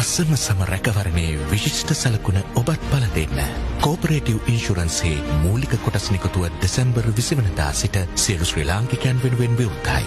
අසම රැකවරණයේ විශිෂ්ට සලකුණ ඔබත් පල දෙන්න. කෝපරේටිව් ඉන්ෂුරන්ස්හි මූලික කොටස් නිකුතුව දෙසැම්බර් 20 වෙනිදා සිට සියලු ශ්‍රී ලාංකිකයන් වෙනුවෙන් විවෘතයි.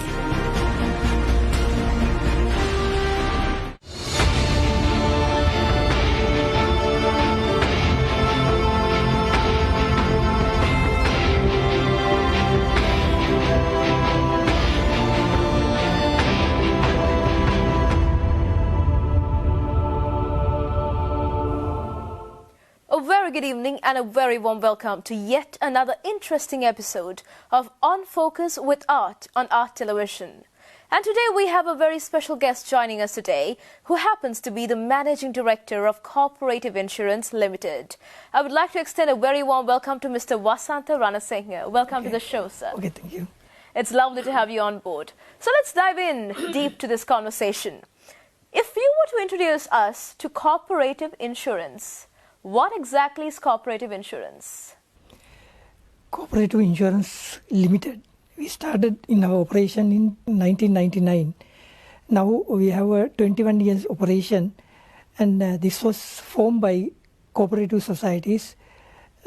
Good evening and a very warm welcome to yet another interesting episode of On Focus with Art on Art Television. And today we have a very special guest joining us today who happens to be the Managing Director of Co-Operative Insurance Limited. I would like to extend a very warm welcome to Mr. Vasantha Ranasinghe. Welcome to the show, sir. Okay, thank you. It's lovely to have you on board. So let's dive in deep to this conversation. If you were to introduce us to cooperative insurance, what exactly is cooperative insurance? Co-Operative Insurance Limited. We started in our operation in 1999. Now we have a 21 years operation, and this was formed by cooperative societies.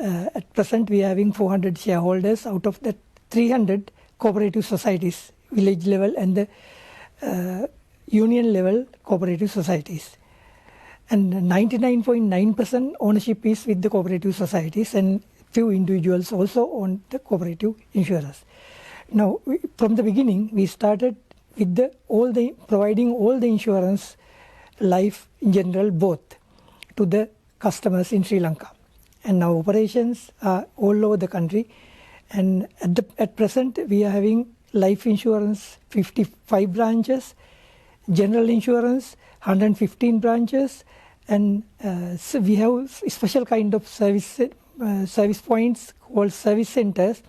At present we are having 400 shareholders. Out of that, 300 cooperative societies, village level and the union level cooperative societies. And 99.9% ownership is with the cooperative societies, and few individuals also own the cooperative insurers. Now, from the beginning, we started with providing all the insurance, life in general, both to the customers in Sri Lanka. And now operations are all over the country. And at present, we are having life insurance 55 branches, general insurance 115 branches, and so we have special kind of service points called service centers.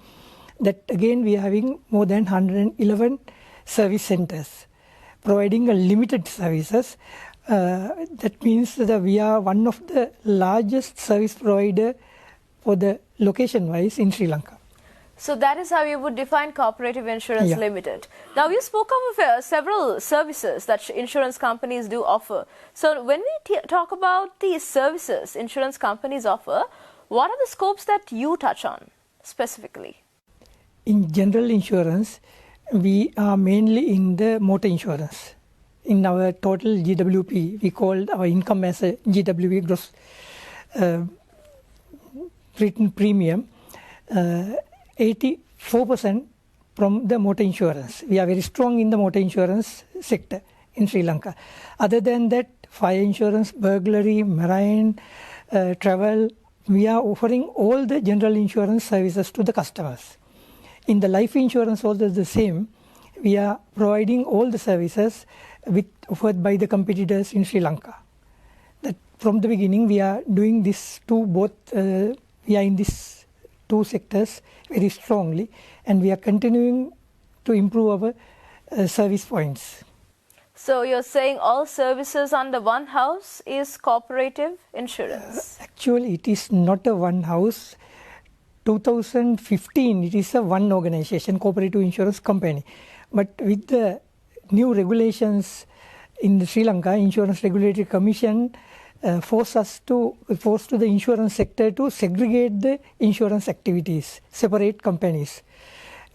That again we are having more than 111 service centers providing a limited services. That means that we are one of the largest service provider for the location wise in Sri Lanka. So that is how you would define Cooperative Insurance Limited. Now you spoke of several services that insurance companies do offer. So when we talk about the services insurance companies offer, what are the scopes that you touch on specifically? In general insurance, we are mainly in the motor insurance. In our total GWP, we call our income as a GWP, gross written premium. 84% from the motor insurance. We are very strong in the motor insurance sector in Sri Lanka. Other than that, fire insurance, burglary, marine, travel, we are offering all the general insurance services to the customers. In the life insurance also the same. We are providing all the services offered by the competitors in Sri Lanka. That from the beginning we are doing this we are in this two sectors very strongly, and we are continuing to improve our service points. So you're saying all services under one house is cooperative insurance? Actually, it is not a one house. 2015, it is a one organization, Cooperative Insurance Company. But with the new regulations in the Sri Lanka Insurance Regulatory Commission, force to the insurance sector to segregate the insurance activities, separate companies.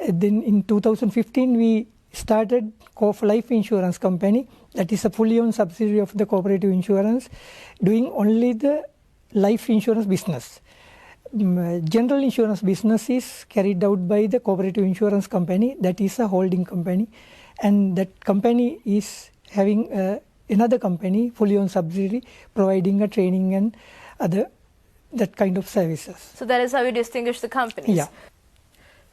Then in 2015 we started COF Life Insurance Company, that is a fully owned subsidiary of the cooperative insurance, doing only the life insurance business. General insurance business is carried out by the cooperative insurance company, that is a holding company, and that company is having another company, fully owned subsidiary, providing a training and that kind of services. So that is how you distinguish the companies? Yeah.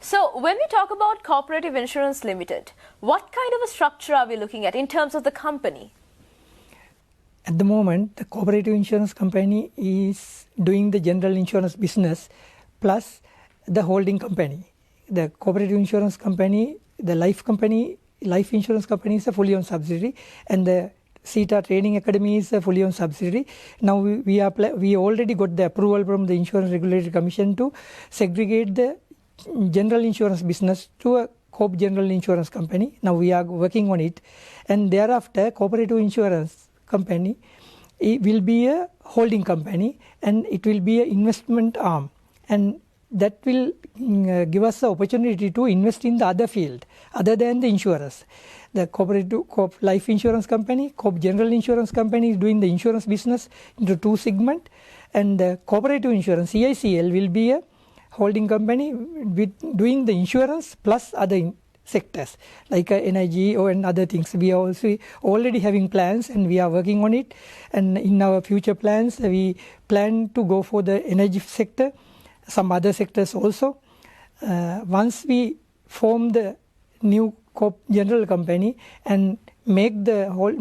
So when we talk about Cooperative Insurance Limited, what kind of a structure are we looking at in terms of the company? At the moment, the cooperative insurance company is doing the general insurance business plus the holding company. The cooperative insurance company, the life insurance company is a fully owned subsidiary, and the CETA Training Academy is a fully owned subsidiary. Now we already got the approval from the Insurance Regulatory Commission to segregate the general insurance business to a COP General Insurance Company. Now we are working on it, and thereafter cooperative insurance company it will be a holding company and it will be an investment arm, and that will give us the opportunity to invest in the other field other than the insurance. The Coop Life Insurance Company, Coop General Insurance Company is doing the insurance business into two segments, and the Cooperative Insurance CICL will be a holding company with doing the insurance plus other sectors like energy and other things. We are also already having plans and we are working on it, and in our future plans we plan to go for the energy sector, some other sectors also. Once we form the new Coop General Company and make the whole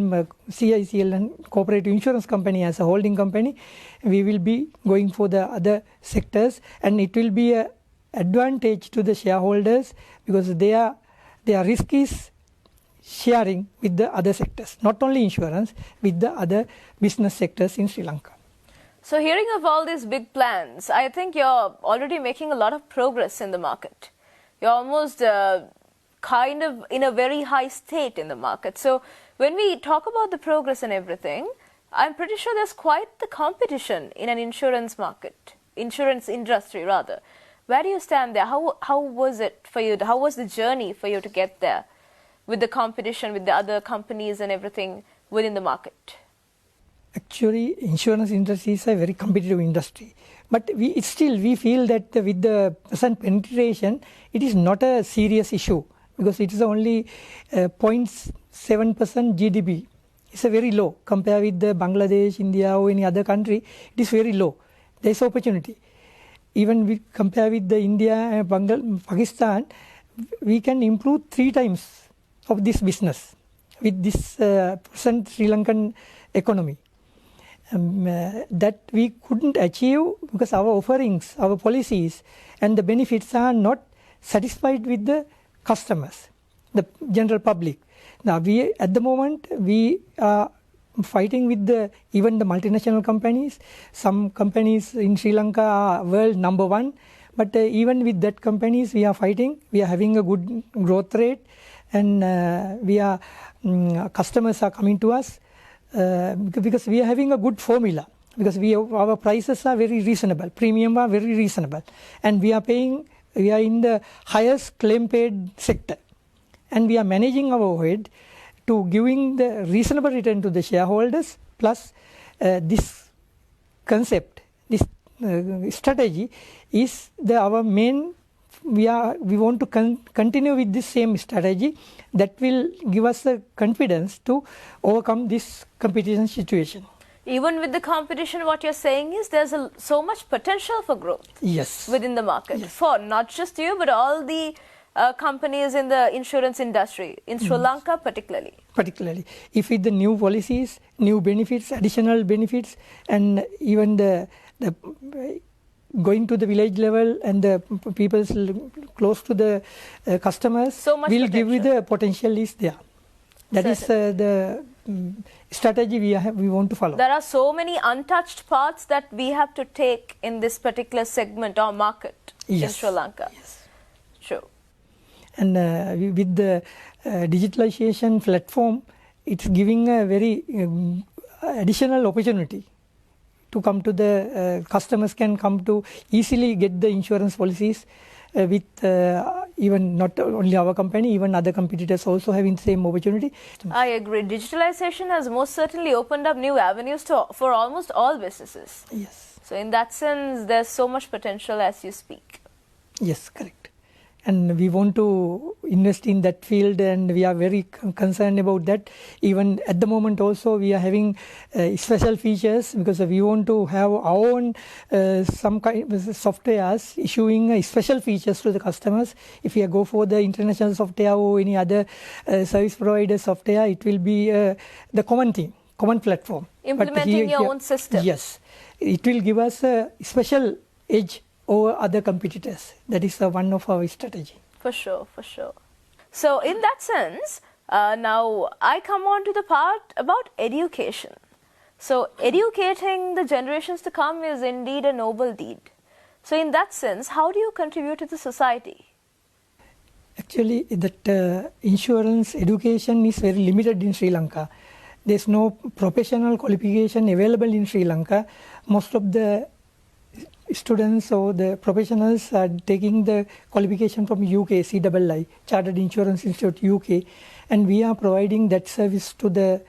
CICL and Cooperative Insurance Company as a holding company, we will be going for the other sectors, and it will be an advantage to the shareholders because their risk is sharing with the other sectors, not only insurance, with the other business sectors in Sri Lanka. So hearing of all these big plans, I think you're already making a lot of progress in the market. You're almost kind of in a very high state in the market. So when we talk about the progress and everything, I'm pretty sure there's quite the competition in an insurance market, insurance industry rather. Where do you stand there? How was it for you? How was the journey for you to get there with the competition, with the other companies and everything within the market? Actually, insurance industry is a very competitive industry. But we feel that with the present penetration, it is not a serious issue because it is only 0.7% GDP. It's a very low compared with the Bangladesh, India or any other country. It is very low. There is opportunity. Even we compare with the India and Pakistan, we can improve 3 times of this business with this present Sri Lankan economy. That we couldn't achieve because our offerings, our policies and the benefits are not satisfied with the customers, the general public. Now at the moment we are fighting with even the multinational companies. Some companies in Sri Lanka are world number 1, but even with that companies we are fighting. We are having a good growth rate, and customers are coming to us because we are having a good formula. Because our prices are very reasonable, premium are very reasonable, and we are in the highest claim paid sector, and we are managing our overhead to giving the reasonable return to the shareholders. Plus this concept, this strategy is our main. We want to continue with this same strategy that will give us the confidence to overcome this competition situation. Even with the competition, what you're saying is there's so much potential for growth. Yes. Within the market. Yes. For not just you, but all the companies in the insurance industry, in Sri Lanka particularly. If with the new policies, new benefits, additional benefits, and even the going to the village level and the people close to the customers, so much will give you the potential is there. That is the strategy we want to follow. There are so many untouched parts that we have to take in this particular segment or market in Sri Lanka. Yes. True. And with the digitalization platform, it's giving a very additional opportunity to come to the customers can come to easily get the insurance policies with even not only our company, even other competitors also having the same opportunity. I agree. Digitalization has most certainly opened up new avenues for almost all businesses. Yes. So in that sense, there's so much potential as you speak. Yes, correct. And we want to invest in that field, and we are very concerned about that. Even at the moment also we are having special features because we want to have our own some kind of softwares issuing special features to the customers. If we go for the international software or any other service provider software, it will be the common thing, common platform. Implementing your own system. Yes. It will give us a special edge over other competitors. That is one of our strategy. For sure. So in that sense, now I come on to the part about education. So educating the generations to come is indeed a noble deed. So in that sense, how do you contribute to the society? Actually, that insurance education is very limited in Sri Lanka. there's no professional qualification available in Sri Lanka. Most of the students or the professionals are taking the qualification from UK, CII, Chartered Insurance Institute UK, and we are providing that service to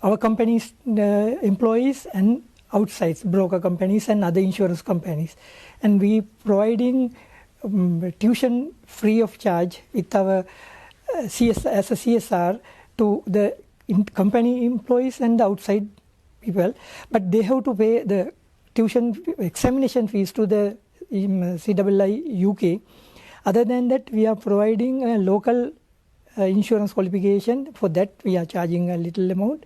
our company's employees and outside broker companies and other insurance companies. And we providing tuition free of charge with our as a CSR to the company employees and the outside people, but they have to pay the tuition examination fees to the CII UK. Other than that, we are providing a local insurance qualification. For that, we are charging a little amount,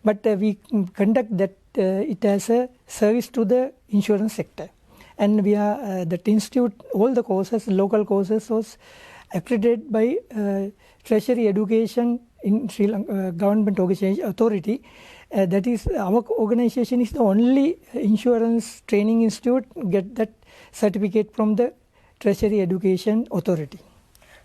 but we conduct that it as a service to the insurance sector. And we are that institute, all the courses, local courses was accredited by Treasury Education in Sri Lanka Government Authority. That is, our organization is the only insurance training institute get that certificate from the Treasury Education Authority.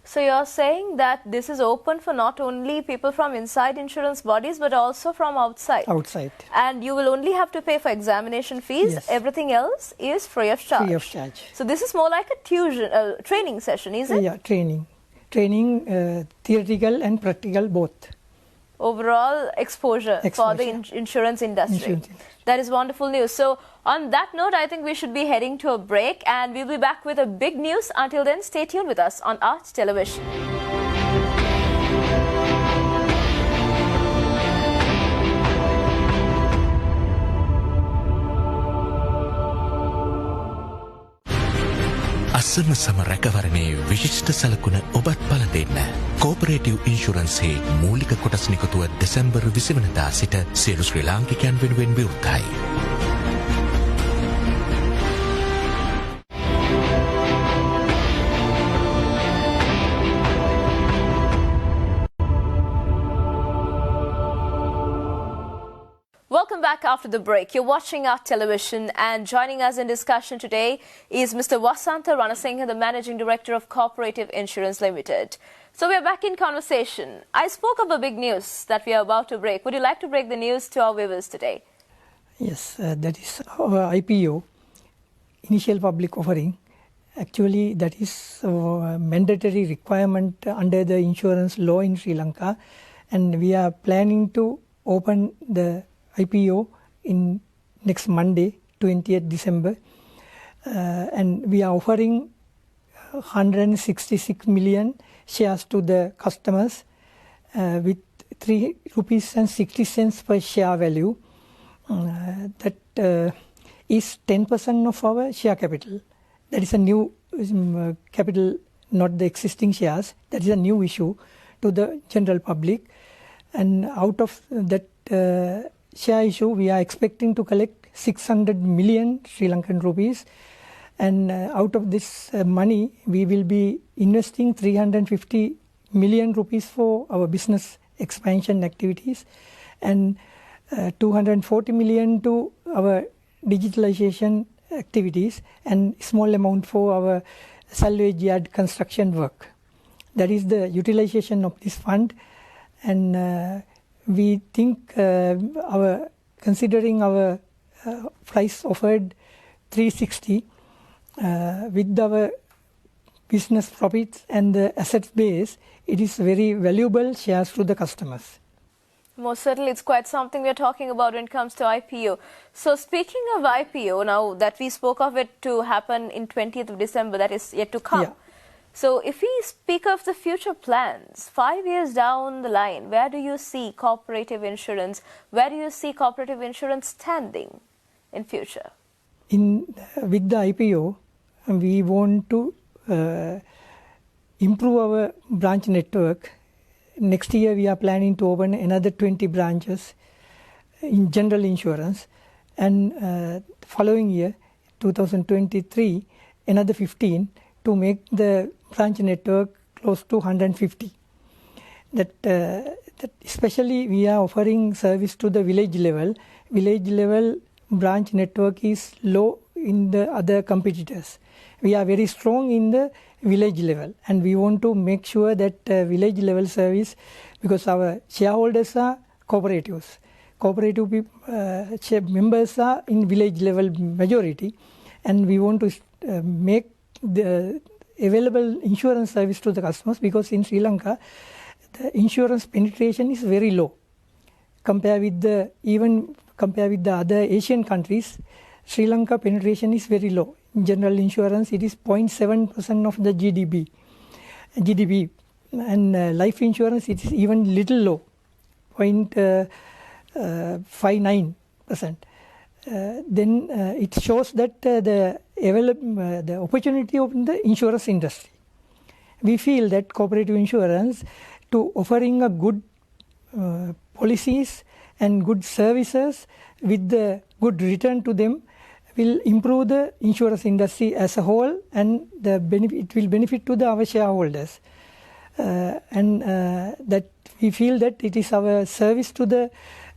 So you're saying that this is open for not only people from inside insurance bodies but also from outside? Outside. And you will only have to pay for examination fees. Yes. Everything else is free of charge. Free of charge. So this is more like a training session, is it? Yeah, training, theoretical and practical both. Overall exposure for the insurance industry. That is wonderful news. So on that note, I think we should be heading to a break, and we'll be back with a big news. Until then, stay tuned with us on Art Television. අසම සම රැකවරණයේ විශිෂ්ට සලකුණ ඔබත් පල දෙන්න. කෝපරේටිව් ඉන්ශුරන්ස්හි මූලික කොටස් නිකුතුව දෙසැම්බර් 20 වනදා සිට සියලු ශ්‍රී ලාංකිකයන් වෙනුවෙන් විවෘතයි. Welcome back after the break. You're watching Art Television, and joining us in discussion today is Mr. Vasantha Ranasinghe, the Managing Director of Co-Operative Insurance Limited. So we're back in conversation. I spoke of a big news that we are about to break. Would you like to break the news to our viewers today? Yes, that is our IPO, Initial Public Offering. Actually, that is a mandatory requirement under the insurance law in Sri Lanka, and we are planning to open the IPO in next Monday, 20th December, and we are offering 166 million shares to the customers with ₹3.60 per share value. That is 10% of our share capital. That is a new capital, not the existing shares. That is a new issue to the general public, and out of that share issue, we are expecting to collect 600 million Sri Lankan rupees, and out of this money, we will be investing 350 million rupees for our business expansion activities, and 240 million to our digitalization activities, and small amount for our salvage yard construction work. That is the utilization of this fund, and we think considering our price offered 360 with our business profits and the assets base, it is very valuable shares to the customers. Most certainly, it's quite something we're talking about when it comes to IPO. So speaking of IPO, now that we spoke of it to happen in 20th of December, that is yet to come. Yeah. So if we speak of the future plans, 5 years down the line, where do you see cooperative insurance? Where do you see cooperative insurance standing in future? With the IPO, we want to improve our branch network. Next year, we are planning to open another 20 branches in general insurance, and following year, 2023, another 15 to make the branch network close to 150. That especially we are offering service to the village level. Village level branch network is low in the other competitors. We are very strong in the village level, and we want to make sure that village level service, because our shareholders are cooperatives. Cooperative members are in village level majority, and we want to make the available insurance service to the customers, because in Sri Lanka the insurance penetration is very low compared with the other Asian countries. Sri Lanka penetration is very low. In general insurance, it is 0.7% of the GDP, and life insurance, it is even little low, 0.59%. Then it shows that the opportunity of the insurance industry. We feel that cooperative insurance, to offering a good policies and good services with the good return to them, will improve the insurance industry as a whole, and it will benefit to our shareholders. And that we feel that it is our service to the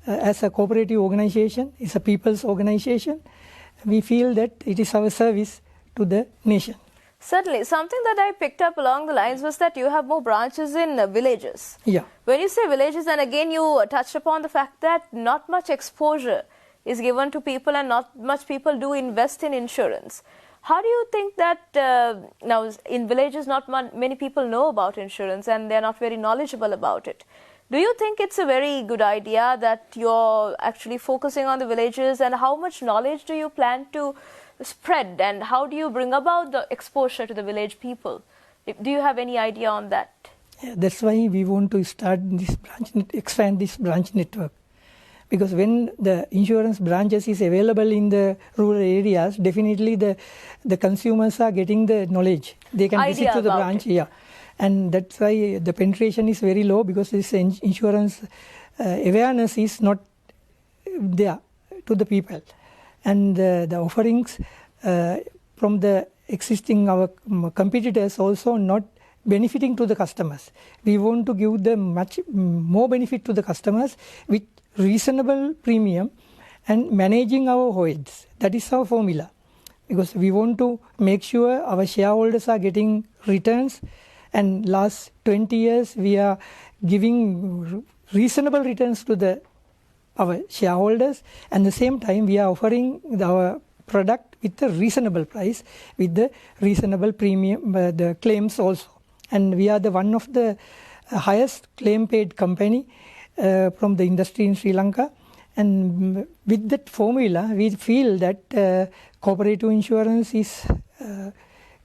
as a cooperative organization, it's a people's organization. We feel that it is our service to the nation. Certainly. Something that I picked up along the lines was that you have more branches in villages. Yeah. When you say villages, and again you touched upon the fact that not much exposure is given to people and not much people do invest in insurance. How do you think that now in villages not many people know about insurance and they're not very knowledgeable about it? Do you think it's a very good idea that you're actually focusing on the villages, and how much knowledge do you plan to spread, and how do you bring about the exposure to the village people? Do you have any idea on that? Yeah, that's why we want to expand this branch network. Because when the insurance branches is available in the rural areas, definitely the consumers are getting the knowledge. They can visit to the branch. Yeah. And that's why the penetration is very low, because this insurance awareness is not there to the people. And the offerings from the existing our competitors also not benefiting to the customers. We want to give them much more benefit to the customers with reasonable premium and managing our hoids. That is our formula, because we want to make sure our shareholders are getting returns, and last 20 years we are giving reasonable returns to our shareholders, and at the same time we are offering our product with a reasonable price, with the reasonable premium, the claims also. And we are the one of the highest claim paid company from the industry in Sri Lanka. And with that formula, we feel that cooperative insurance is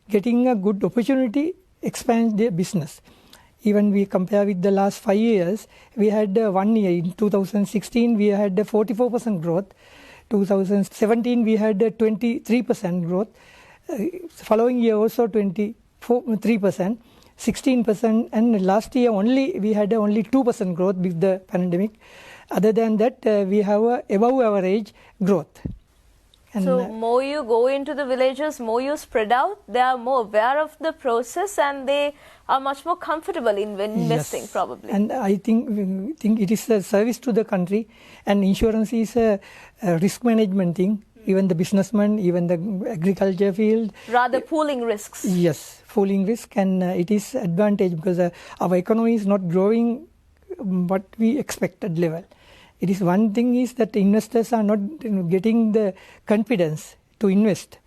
getting a good opportunity expand their business. Even we compare with the last 5 years, we had 1 year, in 2016 we had a 44% growth, 2017 we had a 23% growth, following year also 3%, 16%, and last year only we had only 2% growth with the pandemic. Other than that, we have a above average growth. And so more you go into the villages, more you spread out, they are more aware of the process and they are much more comfortable in investing. Yes. Probably. And I think it is a service to the country, and insurance is a risk management thing. Even the businessman, even the agriculture field. Rather pooling risks. Yes, pooling risk, and it is advantage because our economy is not growing what we expected level. It is one thing is that investors are not getting the confidence to invest.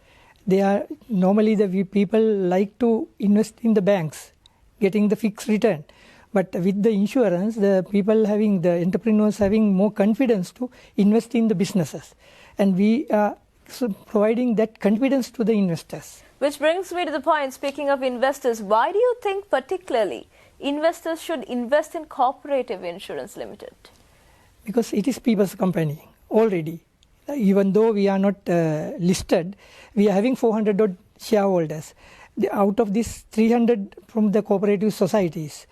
They are normally the people like to invest in the banks, getting the fixed return. But with the insurance, the entrepreneurs having more confidence to invest in the businesses. And we are providing that confidence to the investors. Which brings me to the point, speaking of investors, why do you think particularly investors should invest in Cooperative Insurance Limited? Because it is people's company already. Even though we are not listed, we are having 400 odd shareholders. Out of this, 300 from the cooperative societies.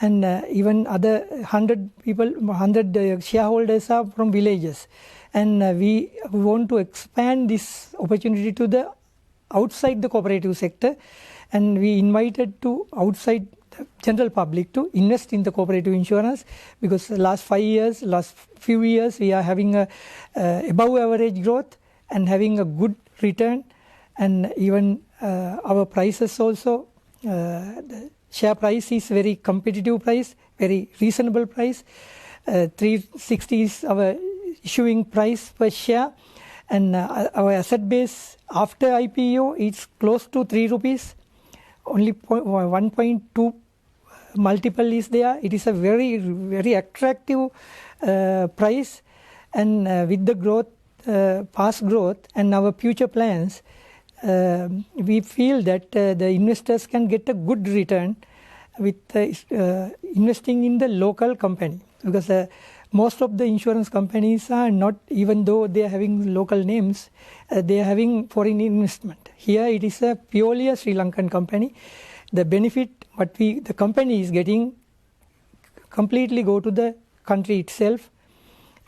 And even other 100 shareholders are from villages. And we want to expand this opportunity to the outside the cooperative sector, and we invited to outside the general public to invest in the cooperative insurance, because the last few years we are having a above average growth and having a good return, and even our prices also, the share price is very competitive price, very reasonable price. 360 is our issuing price per share, and our asset base after IPO is close to 3 rupees. Only 1.2 multiple is there. It is a very, very attractive price, and with the growth, past growth and our future plans, we feel that the investors can get a good return with investing in the local company, because most of the insurance companies are not, even though they are having local names, they are having foreign investment. Here it is a purely a Sri Lankan company. The benefit what the company is getting completely go to the country itself,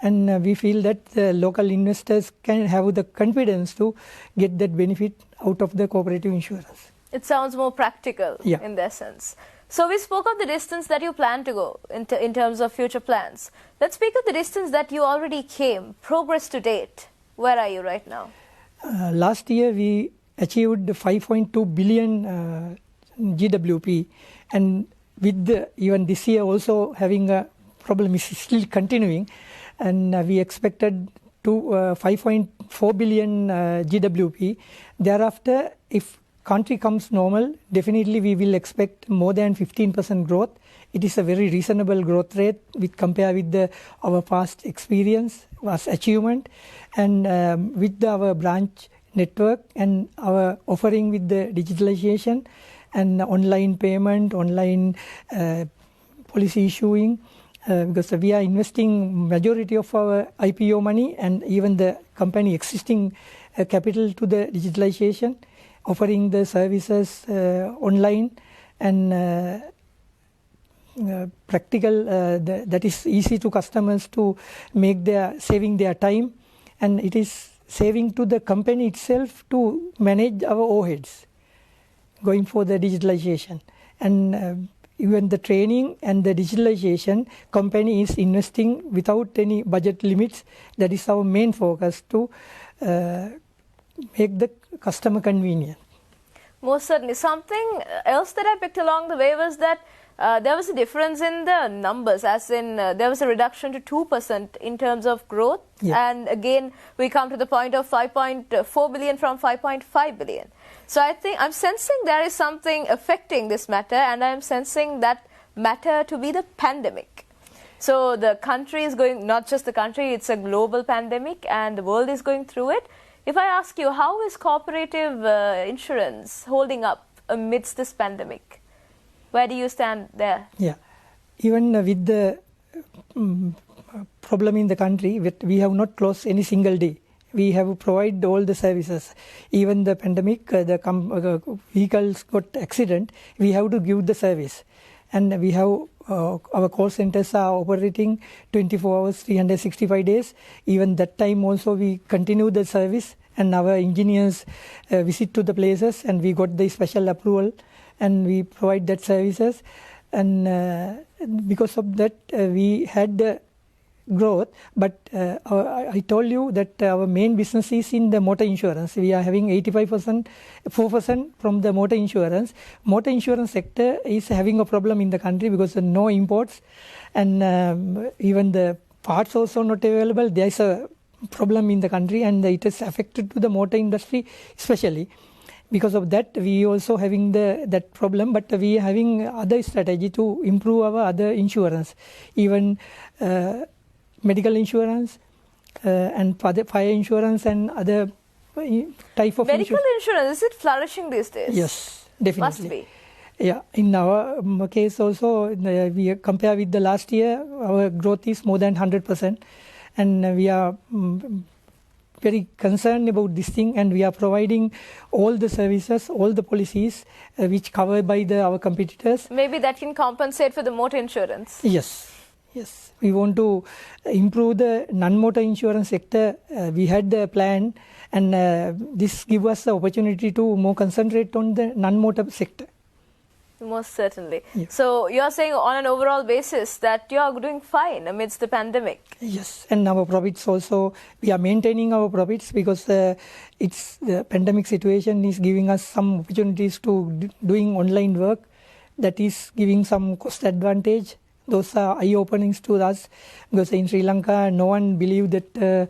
and we feel that the local investors can have the confidence to get that benefit out of the cooperative insurance. It sounds more practical in their sense. So we spoke of the distance that you plan to go in terms of future plans. Let's speak of the distance that you already came, progress to date. Where are you right now? Last year we achieved 5.2 billion GWP, and with even this year also having a problem is still continuing, and we expected to 5.4 billion GWP. Thereafter, if country comes normal, definitely we will expect more than 15% growth. It is a very reasonable growth rate with compare with our past experience, past achievement, and with our branch network and our offering with the digitalization and online payment, online policy issuing, because we are investing majority of our IPO money and even the company existing capital to the digitalization, offering the services online and practical, that is easy to customers to make saving their time, and it is saving to the company itself to manage our overheads going for the digitalization. And even the training and the digitalization, company is investing without any budget limits. That is our main focus, to make the customer convenient. Most certainly. Something else that I picked along the way was that there was a difference in the numbers, as in there was a reduction to 2% in terms of growth. Yeah. And again, we come to the point of 5.4 billion from 5.5 billion. So I think I'm sensing there is something affecting this matter, and I'm sensing that matter to be the pandemic. So the country is going, not just the country, it's a global pandemic and the world is going through it. If I ask you, how is cooperative insurance holding up amidst this pandemic? Where do you stand there? Yeah, even with the problem in the country, we have not closed any single day. We have provided all the services. Even the pandemic, the vehicles got accident, we have to give the service. And we have our call centers are operating 24 hours, 365 days. Even that time also we continue the service, and our engineers visit to the places, and we got the special approval, and we provide that services. And because of that, we had the growth. But I told you that our main business is in the motor insurance. We are having 85%, 4% from the motor insurance. Motor insurance sector is having a problem in the country because of no imports, and even the parts also not available. There is a problem in the country, and it is affected to the motor industry especially. Because of that, we also having that problem, but we are having other strategy to improve our other insurance, even medical insurance and fire insurance and other type of medical insurance. Is it flourishing these days? Yes, definitely. Must be. Yeah, in our case also, we compare with the last year, our growth is more than 100%, and we are very concerned about this thing, and we are providing all the services, all the policies which covered by our competitors. Maybe that can compensate for the motor insurance. Yes. We want to improve the non-motor insurance sector. We had the plan, and this gives us the opportunity to more concentrate on the non-motor sector. Most certainly. Yeah. So you are saying on an overall basis that you are doing fine amidst the pandemic. Yes, and our profits also, we are maintaining our profits because the pandemic situation is giving us some opportunities to doing online work, that is giving some cost advantage, Those are eye-openings to us, because in Sri Lanka, no one believed that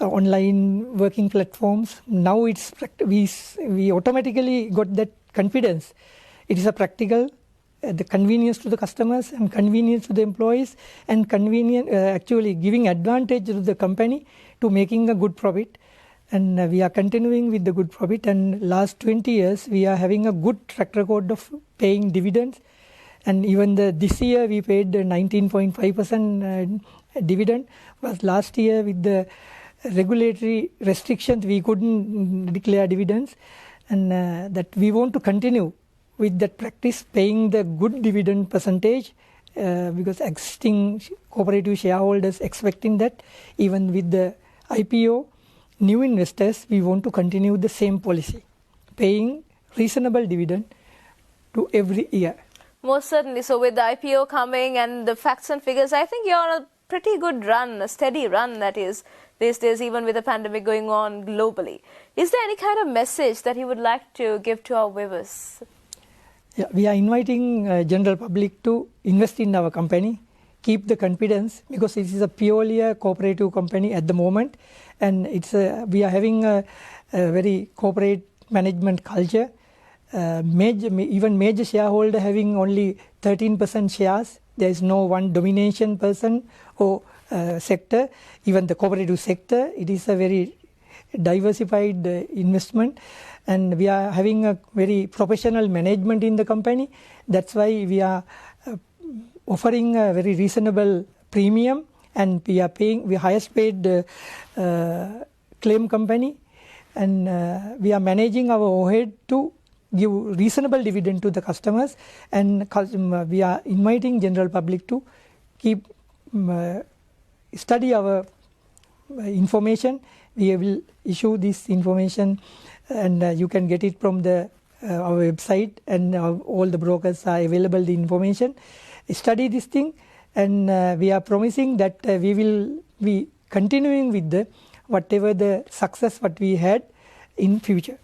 online working platforms. Now we automatically got that confidence. It is a practical, the convenience to the customers and convenience to the employees, and actually giving advantage to the company to making a good profit. And we are continuing with the good profit. And last 20 years, we are having a good track record of paying dividends. And even this year, we paid 19.5% dividend. But last year, with the regulatory restrictions, we couldn't declare dividends. And that we want to continue with that practice, paying the good dividend percentage, because existing cooperative shareholders expecting that. Even with the IPO, new investors, we want to continue the same policy, paying reasonable dividend to every year. Most certainly. So with the IPO coming and the facts and figures, I think you're on a pretty good run, a steady run that is, these days, even with the pandemic going on globally. Is there any kind of message that you would like to give to our viewers? Yeah, we are inviting general public to invest in our company, keep the confidence, because it is a purely a cooperative company at the moment, and we are having a very corporate management culture. Even major shareholder having only 13% shares. There is no one domination person or sector. Even the cooperative sector, it is a very diversified investment, and we are having a very professional management in the company. That's why we are offering a very reasonable premium, and we are paying the highest paid claim company, and we are managing our overhead to give reasonable dividend to the customers, and we are inviting general public to keep study our information. We will issue this information, and you can get it from our website, and all the brokers are available the information. Study this thing, and we are promising that we will be continuing with whatever the success what we had in future.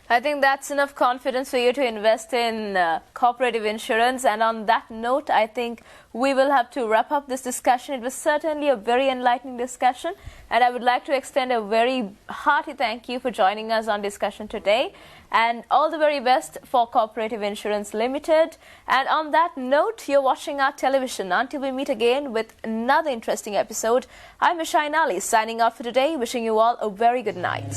I think that's enough confidence for you to invest in cooperative insurance. And on that note, I think we will have to wrap up this discussion. It was certainly a very enlightening discussion. And I would like to extend a very hearty thank you for joining us on discussion today. And all the very best for Cooperative Insurance Limited. And on that note, you're watching our television. Until we meet again with another interesting episode, I'm Mishain Ali signing out for today, wishing you all a very good night.